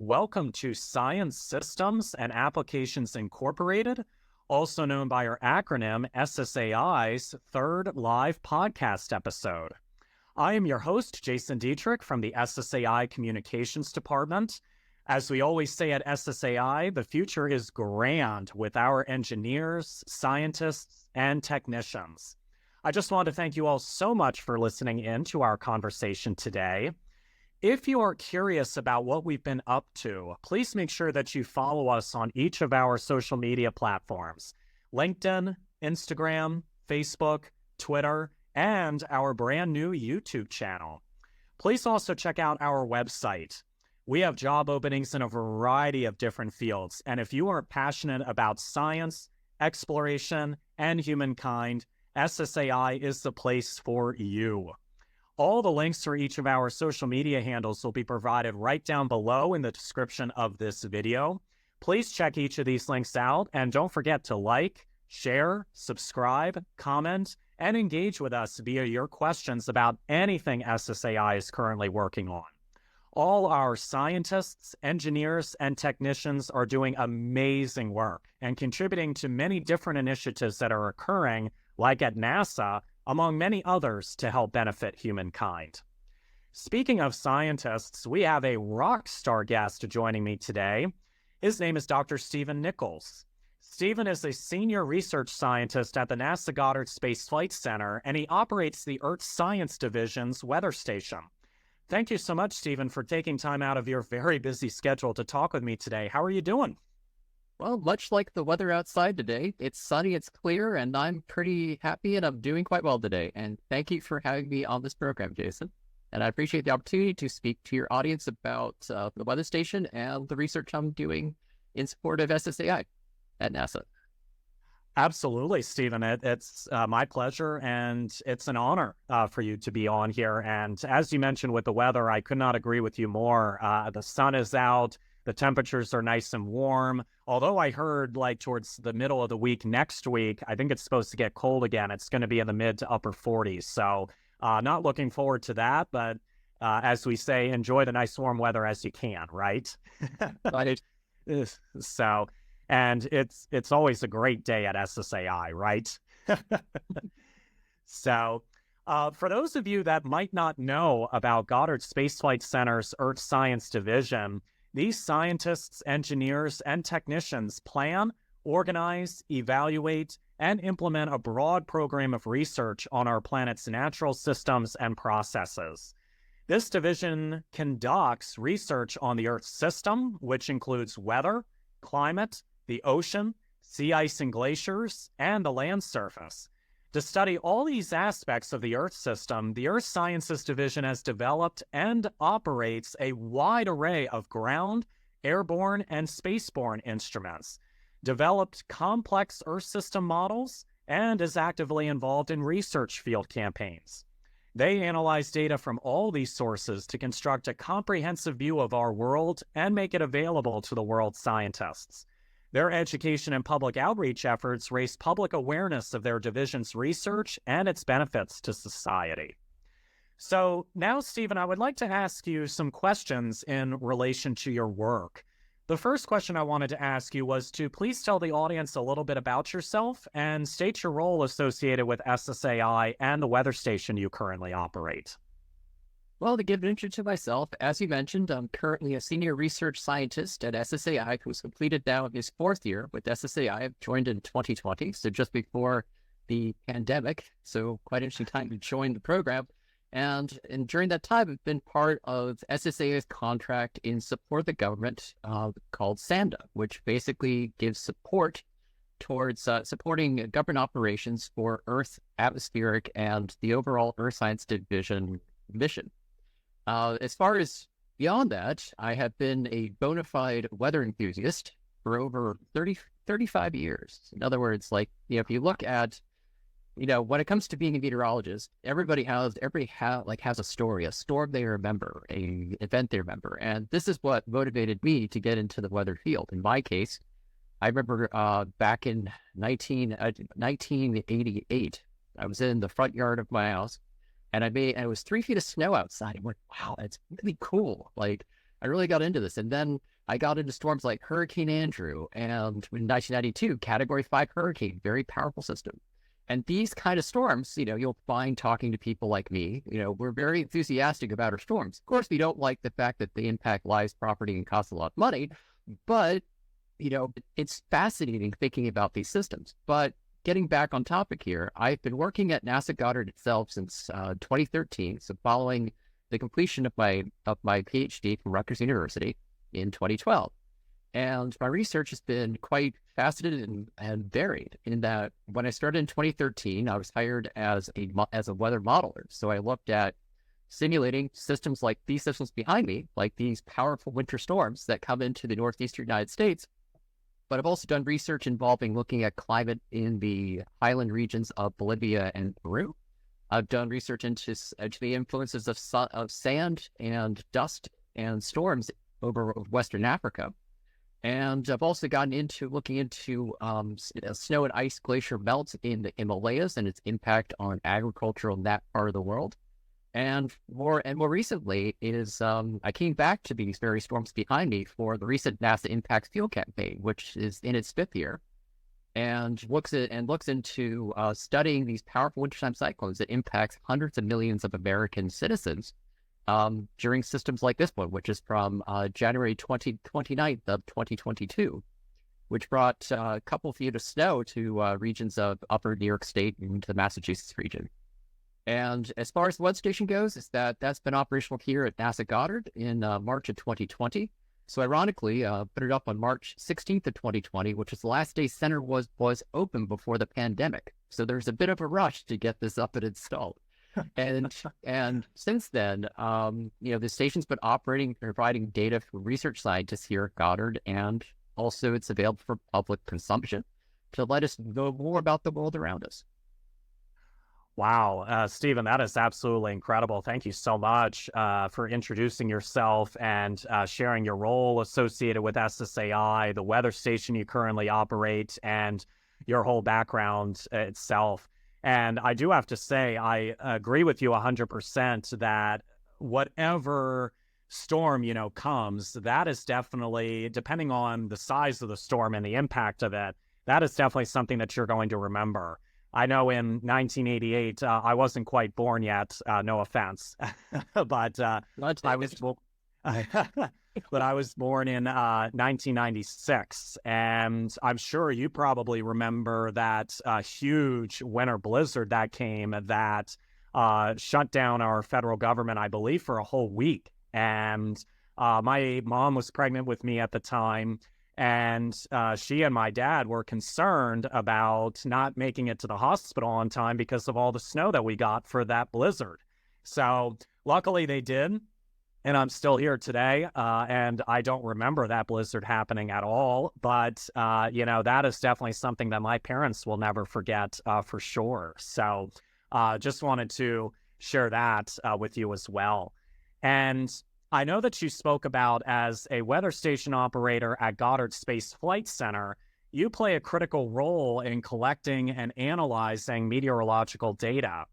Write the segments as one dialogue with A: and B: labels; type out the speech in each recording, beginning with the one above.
A: Welcome to Science Systems and Applications Incorporated, also known by our acronym SSAI's third live podcast episode. I am your host, Jason Dietrich from the SSAI Communications Department. As we always say at SSAI, the future is grand with our engineers, scientists, and technicians. I just want to thank you all so much for listening in to our conversation today. If you are curious about what we've been up to, please make sure that you follow us on each of our social media platforms: LinkedIn, Instagram, Facebook, Twitter, and our brand new YouTube channel. Please also check out our website. We have job openings in a variety of different fields, and if you are passionate about science, exploration, and humankind, SSAI is the place for you. All the links for each of our social media handles will be provided right down below in the description of this video. Please check each of these links out, and don't forget to like, share, subscribe, comment, and engage with us via your questions about anything SSAI is currently working on. All our scientists, engineers, and technicians are doing amazing work and contributing to many different initiatives that are occurring, like at NASA, among many others, to help benefit humankind. Speaking of scientists, we have a rock star guest joining me today. His name is Dr. Stephen Nicholls. Stephen is a senior research scientist at the NASA Goddard Space Flight Center, and he operates the Earth Science Division's weather station. Thank you so much, Stephen, for taking time out of your very busy schedule to talk with me today. How are you doing?
B: Well, much like the weather outside today, it's sunny, it's clear, and I'm pretty happy and I'm doing quite well today. And thank you for having me on this program, Jason. And I appreciate the opportunity to speak to your audience about the weather station and the research I'm doing in support of SSAI at NASA.
A: Absolutely, Stephen. It's my pleasure, and it's an honor for you to be on here. And as you mentioned with the weather, I could not agree with you more. The sun is out. The temperatures are nice and warm. Although I heard like towards the middle of the week next week, I think it's supposed to get cold again. It's going to be in the mid to upper 40s. So not looking forward to that. But as we say, enjoy the nice warm weather as you can, right?
B: Right.
A: So, and it's always a great day at SSAI, right? So for those of you that might not know about Goddard Space Flight Center's Earth Science Division, these scientists, engineers, and technicians plan, organize, evaluate, and implement a broad program of research on our planet's natural systems and processes. This division conducts research on the Earth's system, which includes weather, climate, the ocean, sea ice and glaciers, and the land surface. To study all these aspects of the Earth system, the Earth Sciences Division has developed and operates a wide array of ground, airborne, and spaceborne instruments, developed complex Earth system models, and is actively involved in research field campaigns. They analyze data from all these sources to construct a comprehensive view of our world and make it available to the world's scientists. Their education and public outreach efforts raise public awareness of their division's research and its benefits to society. So now, Stephen, I would like to ask you some questions in relation to your work. The first question I wanted to ask you was to please tell the audience a little bit about yourself and state your role associated with SSAI and the weather station you currently operate.
B: Well, to give an intro to myself, as you mentioned, I'm currently a senior research scientist at SSAI who's completed now his fourth year with SSAI. I've joined in 2020, so just before the pandemic. So quite interesting time to join the program. And during that time, I've been part of SSAI's contract in support of the government called SANDA, which basically gives support towards supporting government operations for Earth, atmospheric, and the overall Earth Science Division mission. As far as beyond that, I have been a bona fide weather enthusiast for over 35 years. In other words, like, if you look at, when it comes to being a meteorologist, everybody has a story, a storm they remember, a event they remember. And this is what motivated me to get into the weather field. In my case, I remember back in 1988, I was in the front yard of my house. And it was 3 feet of snow outside. I went, wow, that's really cool. Like, I really got into this. And then I got into storms like Hurricane Andrew and in 1992, Category 5 hurricane, very powerful system. And these kind of storms, you'll find talking to people like me, we're very enthusiastic about our storms. Of course, we don't like the fact that they impact lives, property, and cost a lot of money, but, it's fascinating thinking about these systems. But getting back on topic here, I've been working at NASA Goddard itself since 2013. So following the completion of my PhD from Rutgers University in 2012. And my research has been quite faceted and varied in that when I started in 2013, I was hired as a weather modeler. So I looked at simulating systems like these systems behind me, like these powerful winter storms that come into the northeastern United States. But I've also done research involving looking at climate in the highland regions of Bolivia and Peru. I've done research into the influences of sand and dust and storms over Western Africa. And I've also gotten into looking into snow and ice glacier melt in the Himalayas and its impact on agriculture in that part of the world. And more recently is I came back to these very storms behind me for the recent NASA Impacts Field campaign, which is in its 5th year, and looks into studying these powerful wintertime cyclones that impacts hundreds of millions of American citizens during systems like this one, which is from January 29th of 2022, which brought a couple feet of snow to regions of upper New York State and to the Massachusetts region. And as far as the weather station goes, that's been operational here at NASA Goddard in March of 2020. So ironically, put it up on March 16th of 2020, which is the last day center was open before the pandemic. So there's a bit of a rush to get this up and installed. And since then, the station's been operating, providing data for research scientists here at Goddard, and also it's available for public consumption to let us know more about the world around us.
A: Wow, Stephen, that is absolutely incredible. Thank you so much for introducing yourself and sharing your role associated with SSAI, the weather station you currently operate, and your whole background itself. And I do have to say, I agree with you 100% that whatever storm, comes, that is definitely, depending on the size of the storm and the impact of it, that is definitely something that you're going to remember. I know in 1988, I wasn't quite born yet, no offense, but I was but I was born in 1996, and I'm sure you probably remember that huge winter blizzard that came that shut down our federal government, I believe, for a whole week. And my mom was pregnant with me at the time, and she and my dad were concerned about not making it to the hospital on time because of all the snow that we got for that blizzard. So luckily they did. And I'm still here today, and I don't remember that blizzard happening at all. But, that is definitely something that my parents will never forget for sure. So just wanted to share that with you as well. And I know that you spoke about, as a weather station operator at Goddard Space Flight Center, you play a critical role in collecting and analyzing meteorological data.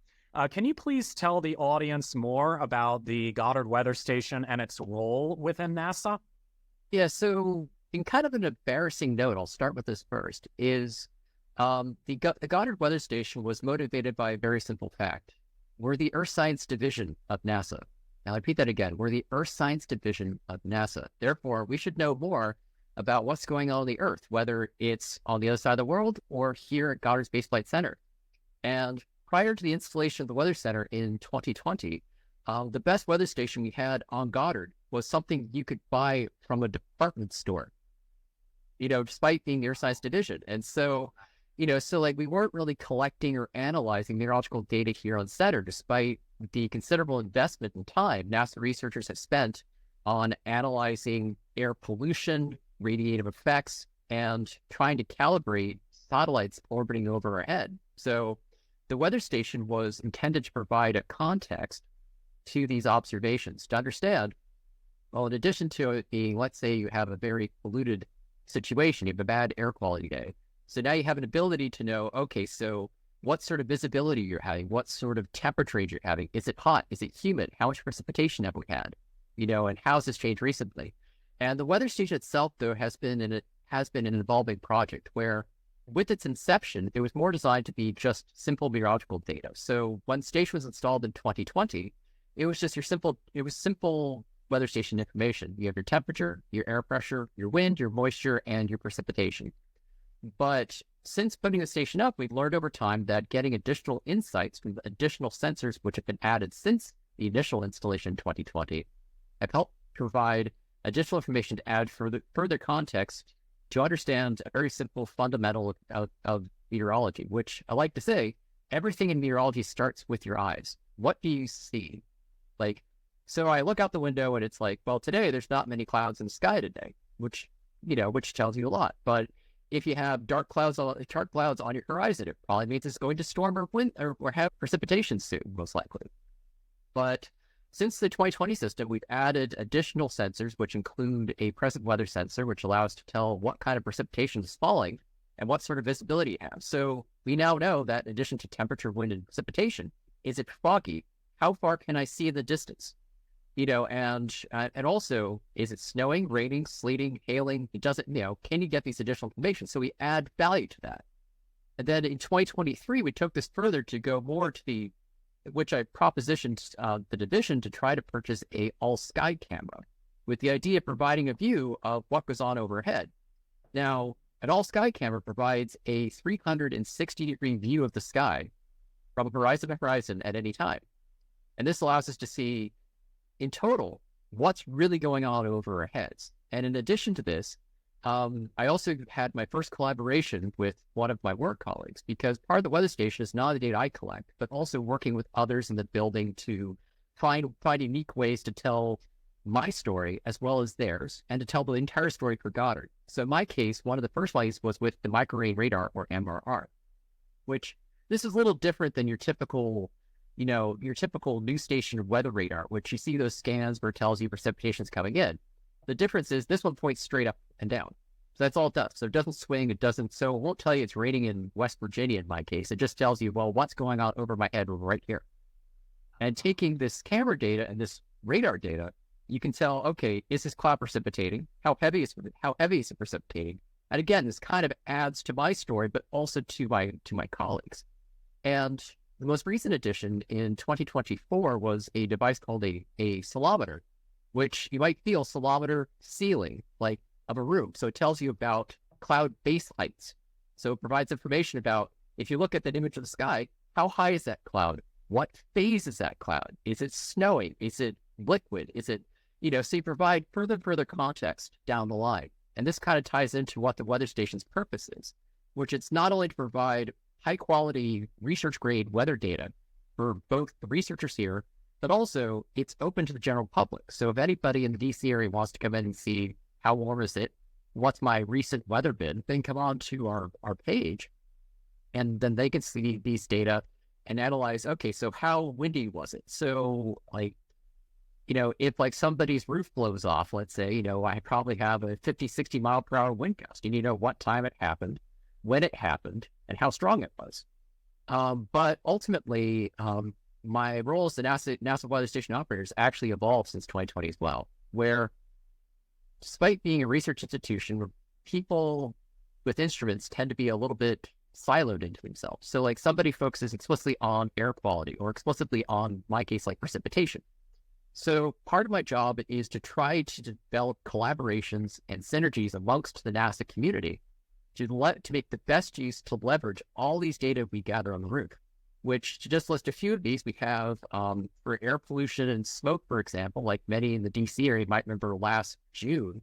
A: Can you please tell the audience more about the Goddard Weather Station and its role within NASA?
B: Yeah, so in kind of an embarrassing note, I'll start with this first, is the Goddard Weather Station was motivated by a very simple fact. We're the Earth Science Division of NASA. Now, I repeat that again. We're the Earth Science Division of NASA. Therefore, we should know more about what's going on the Earth, whether it's on the other side of the world or here at Goddard Space Flight Center. And prior to the installation of the Weather Center in 2020, the best weather station we had on Goddard was something you could buy from a department store, despite being the Earth Science Division. And so, we weren't really collecting or analyzing meteorological data here on center, despite the considerable investment in time NASA researchers have spent on analyzing air pollution, radiative effects, and trying to calibrate satellites orbiting over our head. So the weather station was intended to provide a context to these observations to understand, well, in addition to it being, let's say you have a very polluted situation, you have a bad air quality day. So now you have an ability to know, okay, so what sort of visibility you're having, what sort of temperature you're having. Is it hot? Is it humid? How much precipitation have we had? and how has this changed recently? And the weather station itself, though, has been an evolving project where, with its inception, it was more designed to be just simple meteorological data. So when the station was installed in 2020, it was just simple weather station information. You have your temperature, your air pressure, your wind, your moisture, and your precipitation. But since putting the station up, we've learned over time that getting additional insights from the additional sensors which have been added since the initial installation in 2020 have helped provide additional information to add further context to understand a very simple fundamental of meteorology, which I like to say, everything in meteorology starts with your eyes. What do you see? So I look out the window and it's like, well, today there's not many clouds in the sky today, which tells you a lot. But if you have dark clouds on your horizon, it probably means it's going to storm or wind or have precipitation soon, most likely. But since the 2020 system, we've added additional sensors, which include a present weather sensor, which allows to tell what kind of precipitation is falling and what sort of visibility you have. So we now know that in addition to temperature, wind, and precipitation, is it foggy? How far can I see in the distance? And also, is it snowing, raining, sleeting, hailing? It doesn't, can you get these additional information? So we add value to that. And then in 2023, we took this further to go more to which I propositioned the division to try to purchase a all-sky camera with the idea of providing a view of what goes on overhead. Now, an all-sky camera provides a 360-degree view of the sky from horizon to horizon at any time. And this allows us to see, in total, what's really going on over our heads. And in addition to this, I also had my first collaboration with one of my work colleagues, because part of the weather station is not the data I collect, but also working with others in the building to find unique ways to tell my story as well as theirs, and to tell the entire story for Goddard. So in my case, one of the first ways was with the microwave radar, or MRR, which this is a little different than your typical news station weather radar, which you see those scans where it tells you precipitation's coming in. The difference is this one points straight up and down. So that's all it does. So it doesn't swing. So it won't tell you it's raining in West Virginia in my case. It just tells you, well, what's going on over my head right here. And taking this camera data and this radar data, you can tell, okay, is this cloud precipitating? How heavy is it precipitating? And again, this kind of adds to my story, but also to my colleagues. And the most recent addition in 2024 was a device called a ceilometer, which you might feel ceilometer ceiling, like of a room. So it tells you about cloud base heights. So it provides information about, if you look at that image of the sky, how high is that cloud? What phase is that cloud? Is it snowing? Is it liquid? Is it, so you provide further context down the line. And this kind of ties into what the weather station's purpose is, which it's not only to provide high quality research grade weather data for both the researchers here, but also it's open to the general public. So if anybody in the DC area wants to come in and see how warm is it, what's my recent weather been, then come on to our page, and then they can see these data and analyze, okay, so how windy was it? So if somebody's roof blows off, let's say, I probably have a 50, 60 mile per hour wind gust, and you know what time it happened, when it happened, and how strong it was. But ultimately, my role as the NASA Weather Station operators actually evolved since 2020 as well, where despite being a research institution, where people with instruments tend to be a little bit siloed into themselves. So somebody focuses explicitly on air quality, or explicitly on, my case, precipitation. So part of my job is to try to develop collaborations and synergies amongst the NASA community to make the best use to leverage all these data we gather on the roof, which, to just list a few of these, we have for air pollution and smoke, for example, like many in the DC area might remember last June,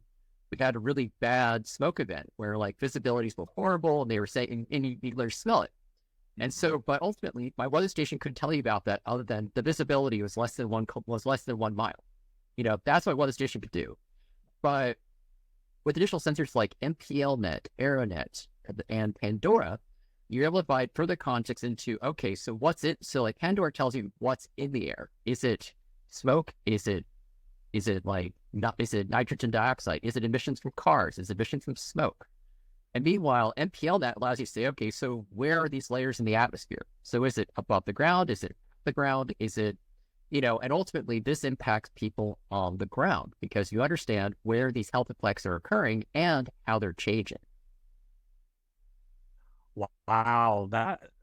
B: we had a really bad smoke event where visibilities were horrible, and they were saying, and you literally smell it. And so, but ultimately, my weather station couldn't tell you about that other than the visibility was less than 1 mile. That's what weather station could do. But with additional sensors like MPLNet, AeroNet, and Pandora, you're able to provide further context into, okay, so what's it? So Pandora tells you what's in the air. Is it smoke? Is it nitrogen dioxide? Is it emissions from cars? Is it emissions from smoke? And meanwhile, MPLNet allows you to say, okay, so where are these layers in the atmosphere? So is it above the ground? Is it the ground? Is it and ultimately this impacts people on the ground because you understand where these health effects are occurring and how they're changing.
A: Wow,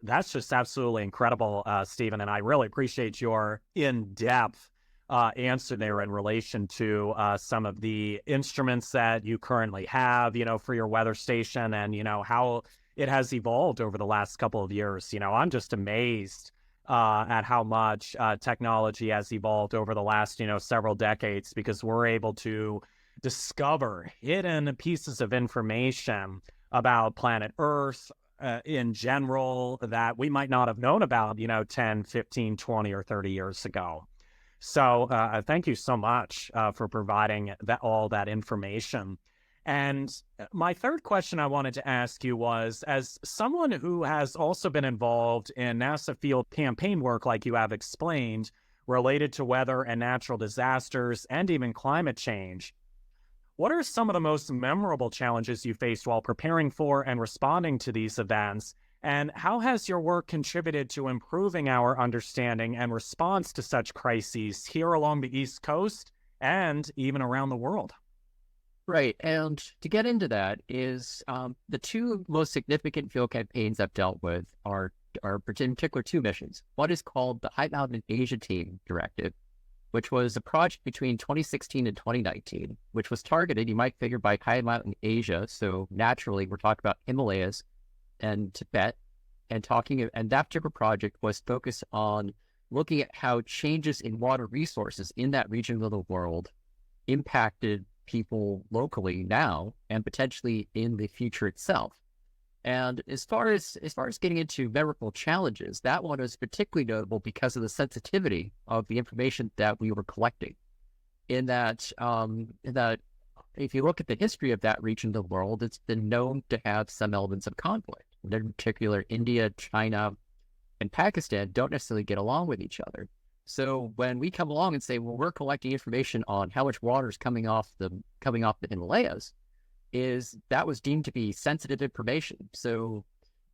A: that's just absolutely incredible, Stephen, and I really appreciate your in-depth answer there in relation to some of the instruments that you currently have, for your weather station, and how it has evolved over the last couple of years. I'm just amazed at how much technology has evolved over the last several decades, because we're able to discover hidden pieces of information about planet Earth in general that we might not have known about, 10, 15, 20, or 30 years ago. So thank you so much for providing all that information. And my third question I wanted to ask you was, as someone who has also been involved in NASA field campaign work, like you have explained, related to weather and natural disasters and even climate change, what are some of the most memorable challenges you faced while preparing for and responding to these events? And how has your work contributed to improving our understanding and response to such crises here along the East Coast and even around the world?
B: Right. And to get into that is the two most significant field campaigns I've dealt with are in particular two missions. One is called the High Mountain Asia Team Directive, which was a project between 2016 and 2019, which was targeted, you might figure, by high mountain Asia. So naturally, we're talking about Himalayas and Tibet, and that particular project was focused on looking at how changes in water resources in that region of the world impacted people locally now and potentially in the future itself. And as far as getting into memorable challenges, that one is particularly notable because of the sensitivity of the information that we were collecting. In that if you look at the history of that region of the world, it's been known to have some elements of conflict. In particular, India, China, and Pakistan don't necessarily get along with each other. So when we come along and say, well, we're collecting information on how much water is coming off the Himalayas, that was deemed to be sensitive information. So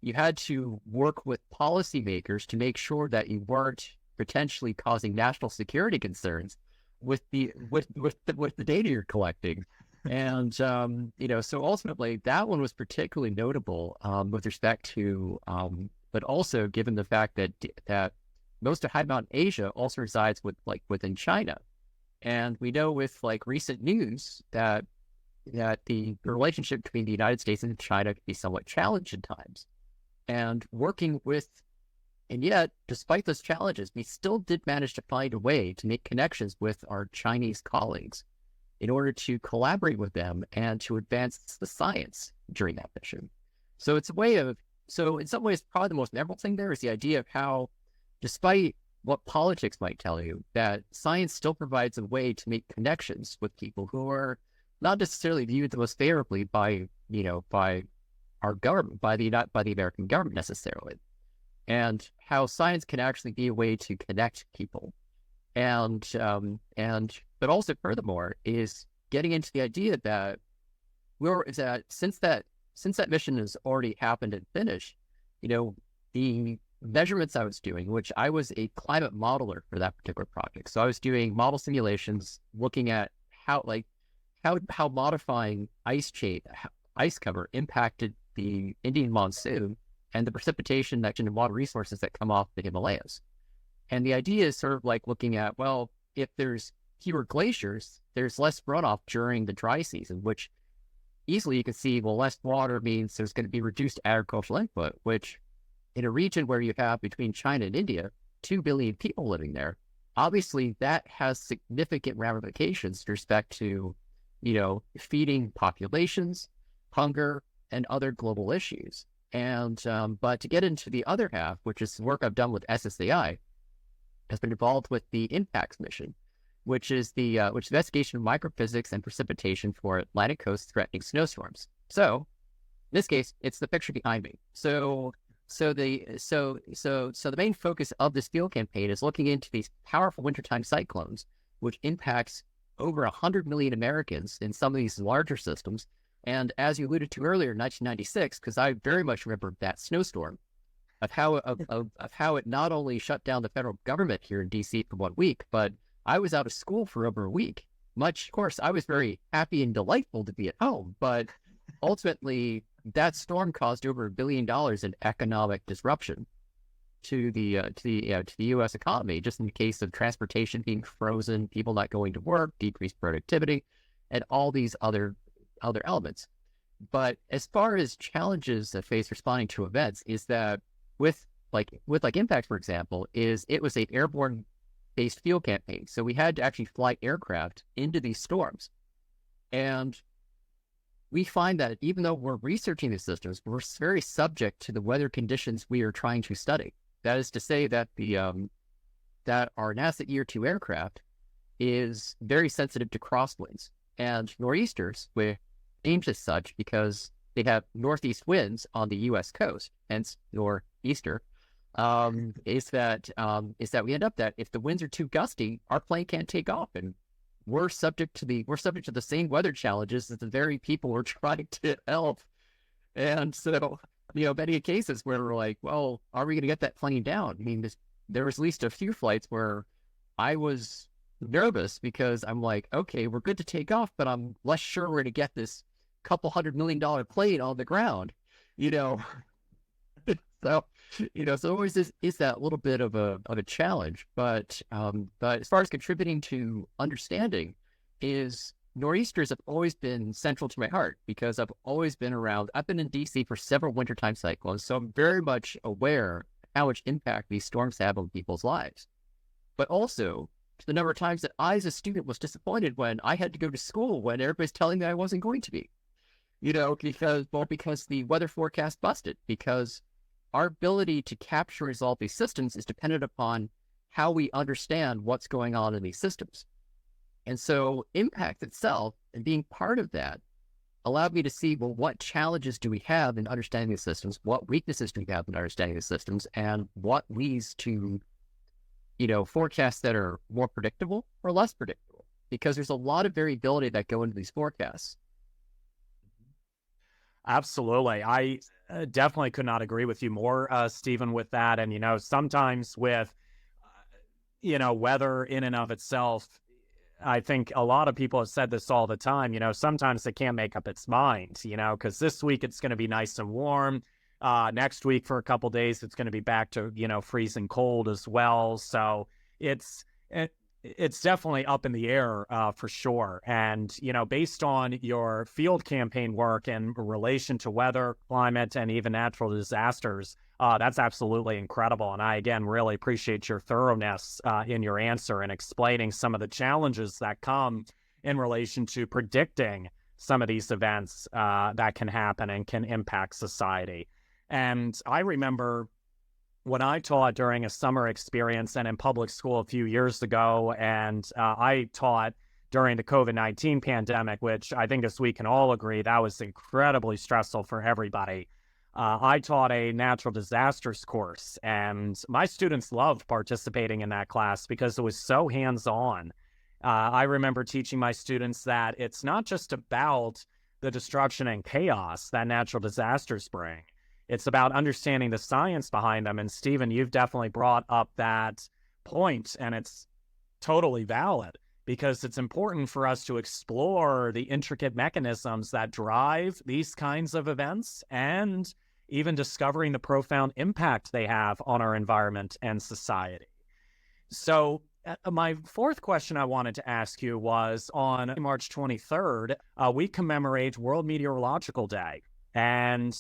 B: you had to work with policymakers to make sure that you weren't potentially causing national security concerns with the data you're collecting. And so ultimately that one was particularly notable with respect to, but also given the fact that most of High Mountain Asia also resides within China, and we know with recent news that the relationship between the United States and China can be somewhat challenged at times. And yet, despite those challenges, we still did manage to find a way to make connections with our Chinese colleagues in order to collaborate with them and to advance the science during that mission. So in some ways, probably the most memorable thing there is the idea of how, despite what politics might tell you, that science still provides a way to make connections with people who are not necessarily viewed the most favorably by our government, by the American government necessarily, and how science can actually be a way to connect people, but also furthermore is getting into the idea that since that mission has already happened and finished, the measurements I was doing, which I was a climate modeler for that particular project, so I was doing model simulations looking at how modifying ice cover impacted the Indian monsoon and the precipitation and water resources that come off the Himalayas. And the idea is sort of like looking at, well, if there's fewer glaciers, there's less runoff during the dry season, which easily you can see, well, less water means there's going to be reduced agricultural input, which in a region where you have between China and India, 2 billion people living there, obviously that has significant ramifications with respect to feeding populations, hunger, and other global issues. And but to get into the other half, which is work I've done with SSAI, has been involved with the impacts mission, which is the investigation of microphysics and precipitation for Atlantic coast threatening snowstorms. So in this case, it's the picture behind me. So the main focus of this field campaign is looking into these powerful wintertime cyclones, which impacts over 100 million Americans in some of these larger systems. And as you alluded to earlier, 1996, because I very much remember that snowstorm, of how it not only shut down the federal government here in DC for 1 week, but I was out of school for over a week. Of course, I was very happy and delightful to be at home, but ultimately that storm caused over $1 billion in economic disruption to the U.S. economy, just in the case of transportation being frozen, people not going to work, decreased productivity, and all these other elements. But as far as challenges that face responding to events, is that with impact, for example, it was a airborne based field campaign, so we had to actually fly aircraft into these storms, and we find that even though we're researching these systems, we're very subject to the weather conditions we are trying to study. That is to say that that our NASA Year 2 aircraft is very sensitive to crosswinds and nor'easters, which named as such because they have northeast winds on the U.S. coast, hence nor'easter. Is that we end up that if the winds are too gusty, our plane can't take off, and we're subject to the same weather challenges that the very people we're trying to help. And so, many cases where we're like, well, are we going to get that plane down? I mean, there was at least a few flights where I was nervous because I'm like, okay, we're good to take off, but I'm less sure we're going to get this couple $100 million plane on the ground, So, so always is that little bit of a challenge. But as far as contributing to understanding, is nor'easters have always been central to my heart because I've always been around. I've been in DC for several wintertime cyclones, so I'm very much aware how much impact these storms have on people's lives. But also the number of times that I, as a student, was disappointed when I had to go to school when everybody's telling me I wasn't going to be, because the weather forecast busted, because our ability to capture and resolve these systems is dependent upon how we understand what's going on in these systems. And so impact itself and being part of that allowed me to see, well, what challenges do we have in understanding the systems? What weaknesses do we have in understanding the systems? And what leads to, forecasts that are more predictable or less predictable? Because there's a lot of variability that go into these forecasts.
A: Absolutely. I definitely could not agree with you more, Stephen, with that. And, sometimes with, weather in and of itself, I think a lot of people have said this all the time, sometimes it can't make up its mind, because this week it's going to be nice and warm. Next week for a couple days, it's going to be back to, freezing cold as well. So it's definitely up in the air for sure. And, based on your field campaign work in relation to weather, climate, and even natural disasters, that's absolutely incredible. And I, again, really appreciate your thoroughness in your answer and explaining some of the challenges that come in relation to predicting some of these events that can happen and can impact society. And I remember when I taught during a summer experience and in public school a few years ago, and I taught during the COVID-19 pandemic, which I think as we can all agree, that was incredibly stressful for everybody. I taught a natural disasters course, and my students loved participating in that class because it was so hands-on. I remember teaching my students that it's not just about the destruction and chaos that natural disasters bring. It's about understanding the science behind them. And Stephen, you've definitely brought up that point, and it's totally valid because it's important for us to explore the intricate mechanisms that drive these kinds of events and even discovering the profound impact they have on our environment and society. So my fourth question I wanted to ask you was on March 23rd, we commemorate World Meteorological Day. And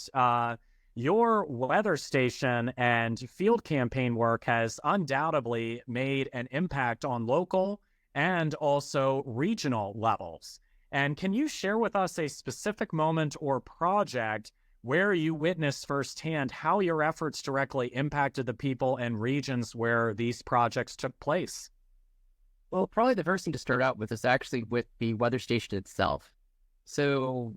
A: your weather station and field campaign work has undoubtedly made an impact on local and also regional levels. And can you share with us a specific moment or project where you witnessed firsthand how your efforts directly impacted the people and regions where these projects took place?
B: Well, probably the first thing to start out with is actually with the weather station itself. So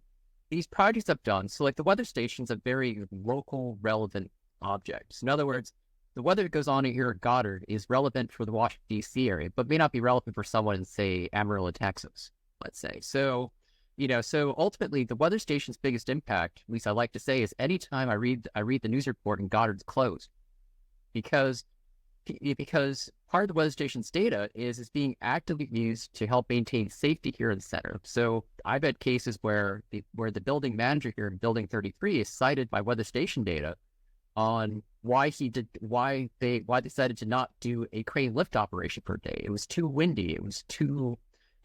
B: these projects I've done, so like the weather station's a very local relevant object. In other words, the weather that goes on here at Goddard is relevant for the Washington, D.C. area, but may not be relevant for someone in, say, Amarillo, Texas, let's say. So, So ultimately, the weather station's biggest impact, at least I like to say, is anytime I read the news report and Goddard's closed, because part of the weather station's data is being actively used to help maintain safety here in the center. So I've had cases where the building manager here in Building 33 is cited by weather station data on why they decided to not do a crane lift operation per day. It was too windy. It was too,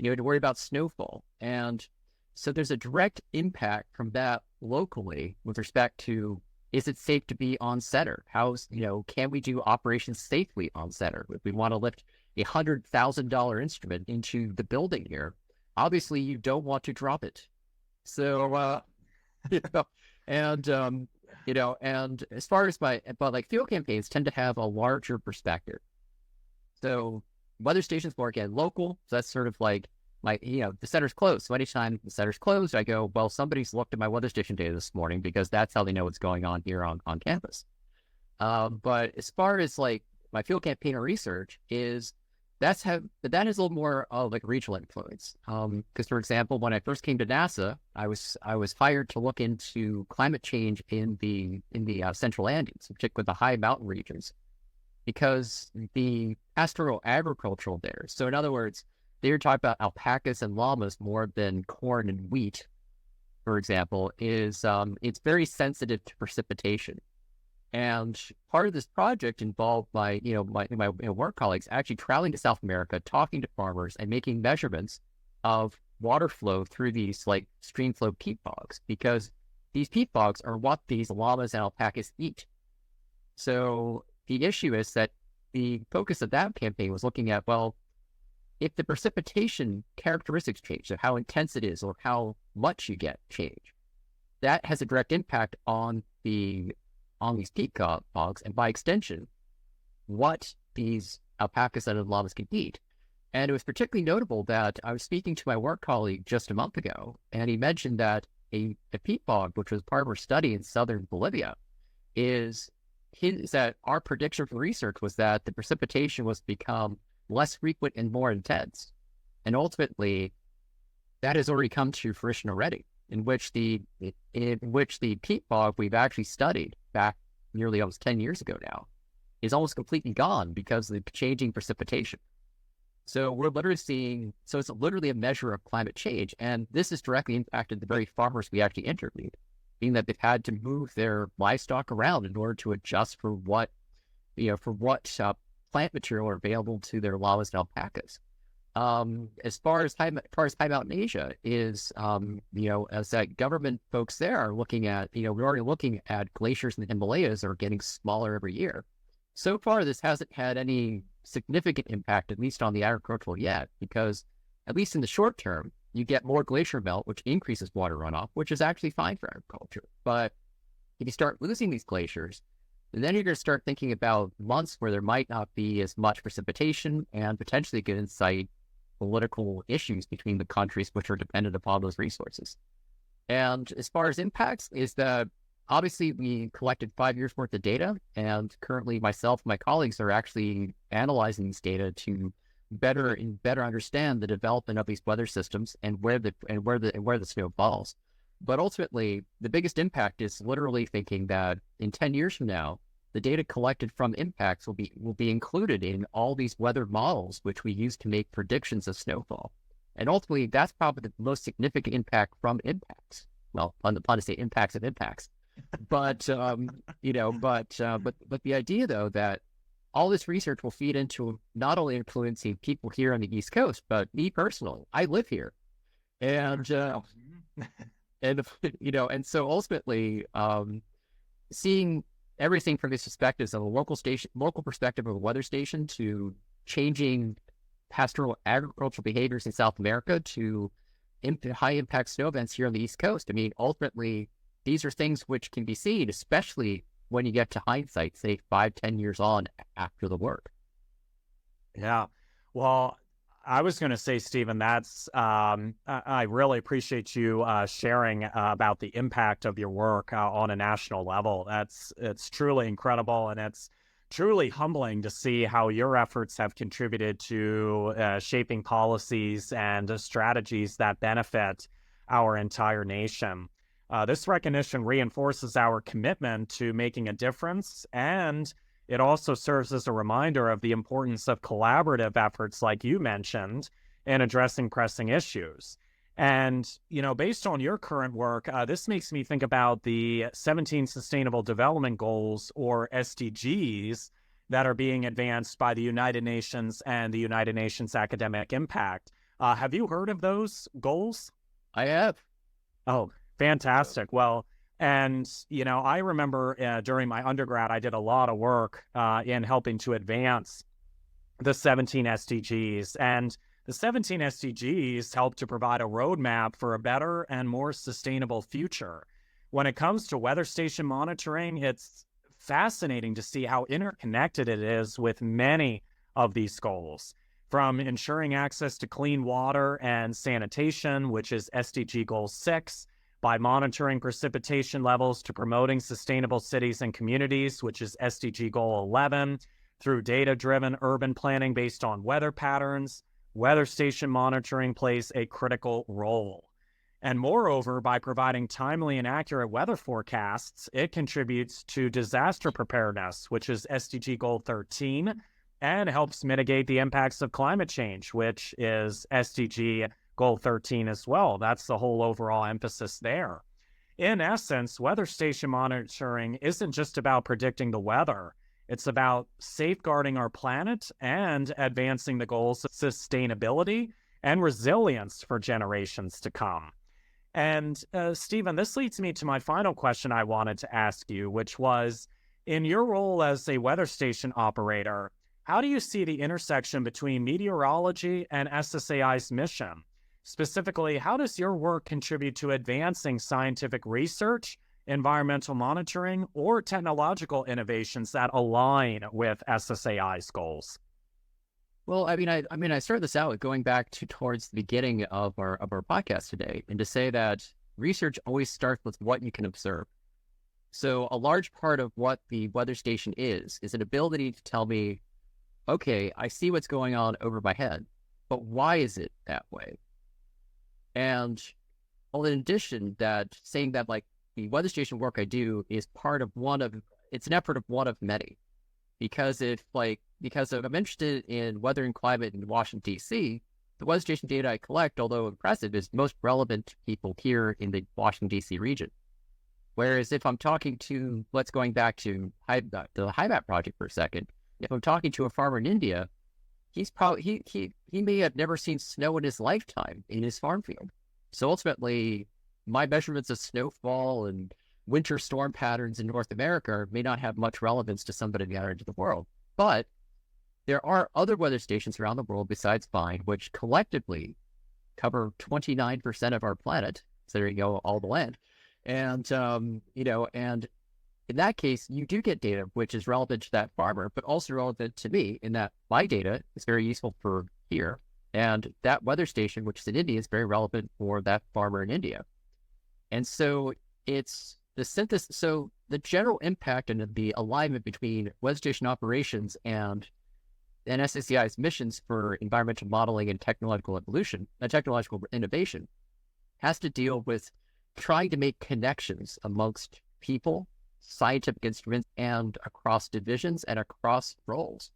B: to worry about snowfall. And so there's a direct impact from that locally with respect to, is it safe to be on center? Can we do operations safely on center? If we want to lift $100,000 instrument into the building here, obviously you don't want to drop it. So, and as far as field campaigns tend to have a larger perspective. So weather stations more again local. So that's sort of like the center's closed. So anytime the center's closed, I go, well, somebody's looked at my weather station data this morning because that's how they know what's going on here on campus. But as far as like my field campaign or research that is a little more of like regional influence. Because for example, when I first came to NASA, I was hired to look into climate change in the Central Andes, particularly the high mountain regions, because the pastoral agricultural there. So in other words, they were talking about alpacas and llamas more than corn and wheat, for example, it's very sensitive to precipitation. And part of this project involved my work colleagues actually traveling to South America, talking to farmers and making measurements of water flow through these like stream flow peat bogs, because these peat bogs are what these llamas and alpacas eat. So the issue is that the focus of that campaign was looking at, well, if the precipitation characteristics change, so how intense it is or how much you get change, that has a direct impact on these peat bogs, and by extension, what these alpacas and llamas can eat. And it was particularly notable that I was speaking to my work colleague just a month ago, and he mentioned that a peat bog, which was part of our study in southern Bolivia, is that our prediction for research was that the precipitation was to become less frequent and more intense. And ultimately, that has already come to fruition already, in which the peat bog we've actually studied back nearly almost 10 years ago now is almost completely gone because of the changing precipitation. So we're literally so it's literally a measure of climate change. And this has directly impacted the very farmers we actually interviewed, being that they've had to move their livestock around in order to adjust for what plant material are available to their llamas and alpacas. As far as high mountain Asia is, as that government folks there are looking at, we're already looking at glaciers in the Himalayas are getting smaller every year. So far, this hasn't had any significant impact, at least on the agricultural yet, because at least in the short term, you get more glacier melt, which increases water runoff, which is actually fine for agriculture. But if you start losing these glaciers, then you're going to start thinking about months where there might not be as much precipitation and potentially could incite political issues between the countries which are dependent upon those resources. And as far as impacts, is that obviously we collected 5 years worth of data, and currently myself and my colleagues are actually analyzing this data to better understand the development of these weather systems and where the snow falls. But ultimately, the biggest impact is literally thinking that in 10 years from now, the data collected from impacts will be included in all these weather models, which we use to make predictions of snowfall. And ultimately, that's probably the most significant impact from impacts. Well, on the pun to say impacts of impacts. But but the idea though that all this research will feed into not only influencing people here on the East Coast, but me personally, I live here, and and so ultimately, seeing everything from these perspectives of a local perspective of a weather station to changing pastoral agricultural behaviors in South America to high impact snow events here on the East Coast. I mean, ultimately, these are things which can be seen, especially when you get to hindsight, say 5-10 years on after the work.
A: Yeah. Well, I was going to say, Stephen, that's I really appreciate you sharing about the impact of your work on a national level. It's truly incredible, and it's truly humbling to see how your efforts have contributed to shaping policies and strategies that benefit our entire nation. This recognition reinforces our commitment to making a difference, and it also serves as a reminder of the importance of collaborative efforts, like you mentioned, in addressing pressing issues. And, based on your current work, this makes me think about the 17 Sustainable Development Goals, or SDGs, that are being advanced by the United Nations and the United Nations Academic Impact. Have you heard of those goals?
B: I have.
A: Oh, fantastic. Well, and, I remember during my undergrad, I did a lot of work in helping to advance the 17 SDGs. And the 17 SDGs help to provide a roadmap for a better and more sustainable future. When it comes to weather station monitoring, it's fascinating to see how interconnected it is with many of these goals, from ensuring access to clean water and sanitation, which is SDG Goal 6, by monitoring precipitation levels, to promoting sustainable cities and communities, which is SDG Goal 11, through data-driven urban planning based on weather patterns. Weather station monitoring plays a critical role. And moreover, by providing timely and accurate weather forecasts, it contributes to disaster preparedness, which is SDG Goal 13, and helps mitigate the impacts of climate change, which is SDG Goal 13 as well. That's the whole overall emphasis there. In essence, weather station monitoring isn't just about predicting the weather. It's about safeguarding our planet and advancing the goals of sustainability and resilience for generations to come. And Stephen, this leads me to my final question I wanted to ask you, which was, in your role as a weather station operator, how do you see the intersection between meteorology and SSAI's mission? Specifically, how does your work contribute to advancing scientific research, environmental monitoring, or technological innovations that align with SSAI's goals?
B: Well, I started this out with going back towards the beginning of our podcast today, and to say that research always starts with what you can observe. So a large part of what the weather station is an ability to tell me, okay, I see what's going on over my head, but why is it that way? And well, in addition, that saying that, like, the weather station work I do is it's an effort of one of many. Because if I'm interested in weather and climate in Washington, D.C., the weather station data I collect, although impressive, is most relevant to people here in the Washington, D.C. region. Whereas if I'm talking to, going back to the HIMAP project for a second, if I'm talking to a farmer in India, he's probably, he may have never seen snow in his lifetime in his farm field. So ultimately, my measurements of snowfall and winter storm patterns in North America may not have much relevance to somebody in the other end of the world. But there are other weather stations around the world besides mine, which collectively cover 29% of our planet, considering all the land. And, and in that case, you do get data which is relevant to that farmer, but also relevant to me, in that my data is very useful for here. And that weather station, which is in India, is very relevant for that farmer in India. And so it's the synthesis. So the general impact and the alignment between weather station operations and SSAI's missions for environmental modeling and technological innovation has to deal with trying to make connections amongst people, scientific instruments, and across divisions and across roles.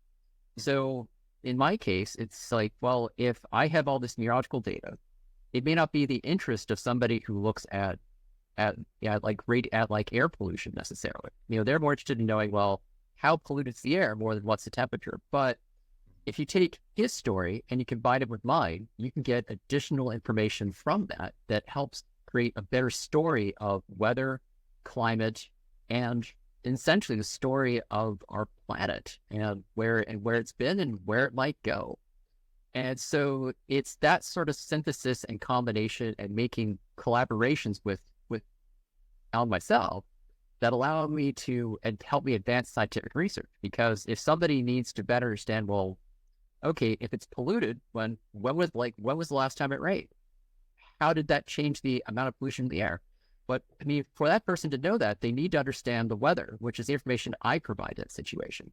B: So in my case, it's like, well, if I have all this meteorological data, it may not be the interest of somebody who looks at air pollution necessarily. They're more interested in knowing, well, how polluted is the air more than what's the temperature. But if you take his story and you combine it with mine, you can get additional information from that helps create a better story of weather, climate, and essentially the story of our planet and where it's been and where it might go. And so it's that sort of synthesis and combination and making collaborations with Al and myself that allow me to and help me advance scientific research. Because if somebody needs to better understand, well, okay, if it's polluted, when was the last time it rained? How did that change the amount of pollution in the air? But for that person to know that, they need to understand the weather, which is the information I provide in that situation.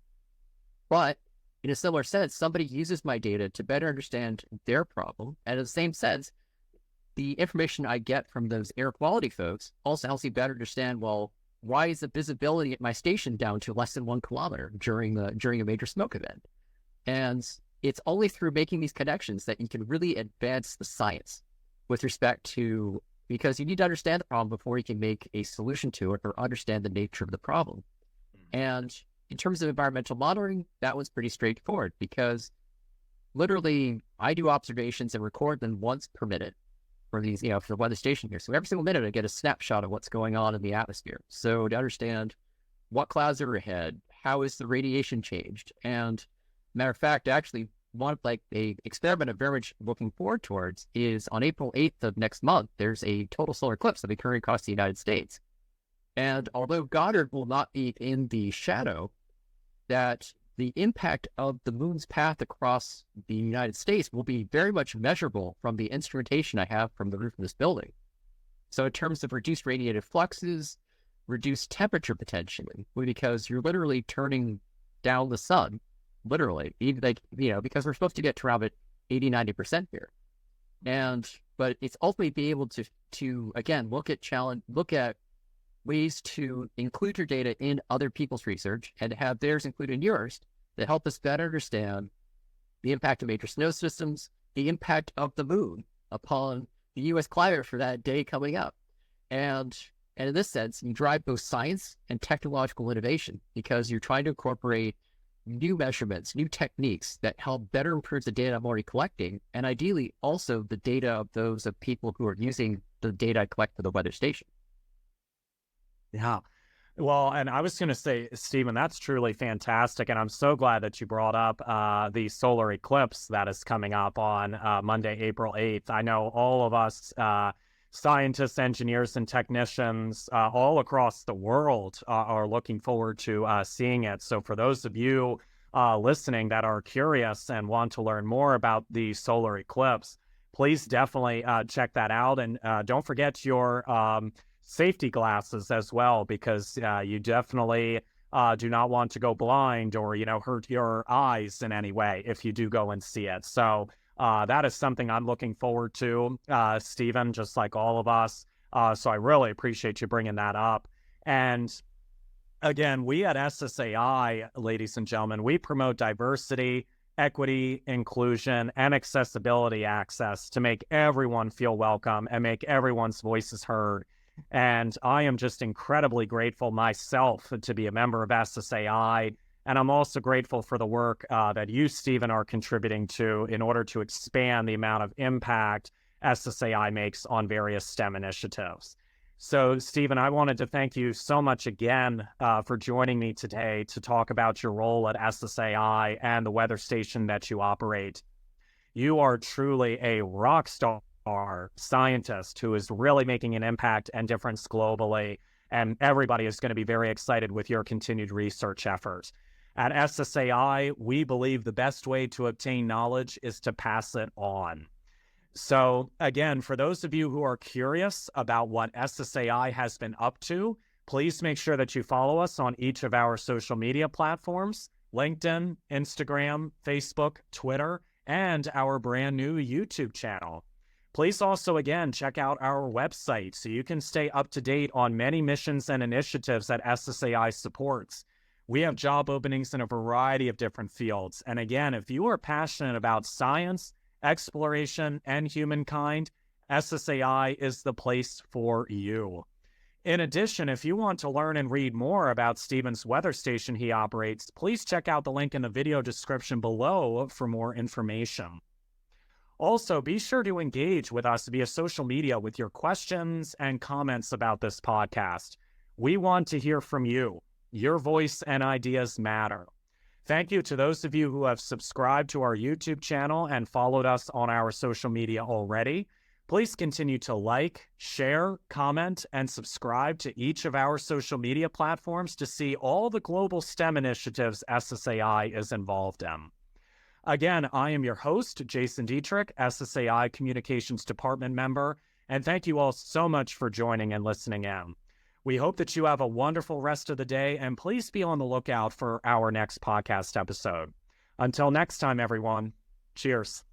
B: But in a similar sense, somebody uses my data to better understand their problem. And in the same sense, the information I get from those air quality folks also helps me better understand, well, why is the visibility at my station down to less than 1 kilometer during a major smoke event? And it's only through making these connections that you can really advance the science with respect to, because you need to understand the problem before you can make a solution to it or understand the nature of the problem. And in terms of environmental monitoring, that was pretty straightforward because literally I do observations and record them once per minute for these, for the weather station here. So every single minute I get a snapshot of what's going on in the atmosphere. So to understand what clouds are ahead, how is the radiation changed? And matter of fact, actually, one like a experiment I'm very much looking forward towards is on April 8th of next month, there's a total solar eclipse that occurring across the United States. And although Goddard will not be in the shadow, that the impact of the moon's path across the United States will be very much measurable from the instrumentation I have from the roof of this building. So in terms of reduced radiative fluxes, reduced temperature potentially, because you're literally turning down the sun, literally, because we're supposed to get to around 80-90% here. But it's ultimately be able to again, look at ways to include your data in other people's research and have theirs included in yours that help us better understand the impact of major snow systems, the impact of the moon upon the U.S. climate for that day coming up. And in this sense, you drive both science and technological innovation because you're trying to incorporate new measurements, new techniques that help better improve the data I'm already collecting, and ideally also the data of people who are using the data I collect for the weather station.
A: Yeah. Well, and I was going to say, Stephen, that's truly fantastic. And I'm so glad that you brought up the solar eclipse that is coming up on Monday, April 8th. I know all of us scientists, engineers, and technicians all across the world are looking forward to seeing it. So for those of you listening that are curious and want to learn more about the solar eclipse, please definitely check that out. And don't forget your safety glasses as well, because you definitely do not want to go blind or, hurt your eyes in any way if you do go and see it. So that is something I'm looking forward to, Stephen, just like all of us. So I really appreciate you bringing that up. And again, we at SSAI, ladies and gentlemen, we promote diversity, equity, inclusion, and accessibility access to make everyone feel welcome and make everyone's voices heard. And I am just incredibly grateful myself to be a member of SSAI. And I'm also grateful for the work that you, Stephen, are contributing to in order to expand the amount of impact SSAI makes on various STEM initiatives. So, Stephen, I wanted to thank you so much again for joining me today to talk about your role at SSAI and the weather station that you operate. You are truly a rock star scientist who is really making an impact and difference globally, and everybody is going to be very excited with your continued research efforts. At SSAI, we believe the best way to obtain knowledge is to pass it on. So again, for those of you who are curious about what SSAI has been up to, please make sure that you follow us on each of our social media platforms: LinkedIn, Instagram, Facebook, Twitter, and our brand new YouTube channel. Please also, again, check out our website so you can stay up to date on many missions and initiatives that SSAI supports. We have job openings in a variety of different fields. And again, if you are passionate about science, exploration, and humankind, SSAI is the place for you. In addition, if you want to learn and read more about Stephen's weather station he operates, please check out the link in the video description below for more information. Also, be sure to engage with us via social media with your questions and comments about this podcast. We want to hear from you. Your voice and ideas matter. Thank you to those of you who have subscribed to our YouTube channel and followed us on our social media already. Please continue to like, share, comment, and subscribe to each of our social media platforms to see all the global STEM initiatives SSAI is involved in. Again, I am your host, Jason Dietrich, SSAI Communications Department member, and thank you all so much for joining and listening in. We hope that you have a wonderful rest of the day, and please be on the lookout for our next podcast episode. Until next time, everyone, cheers.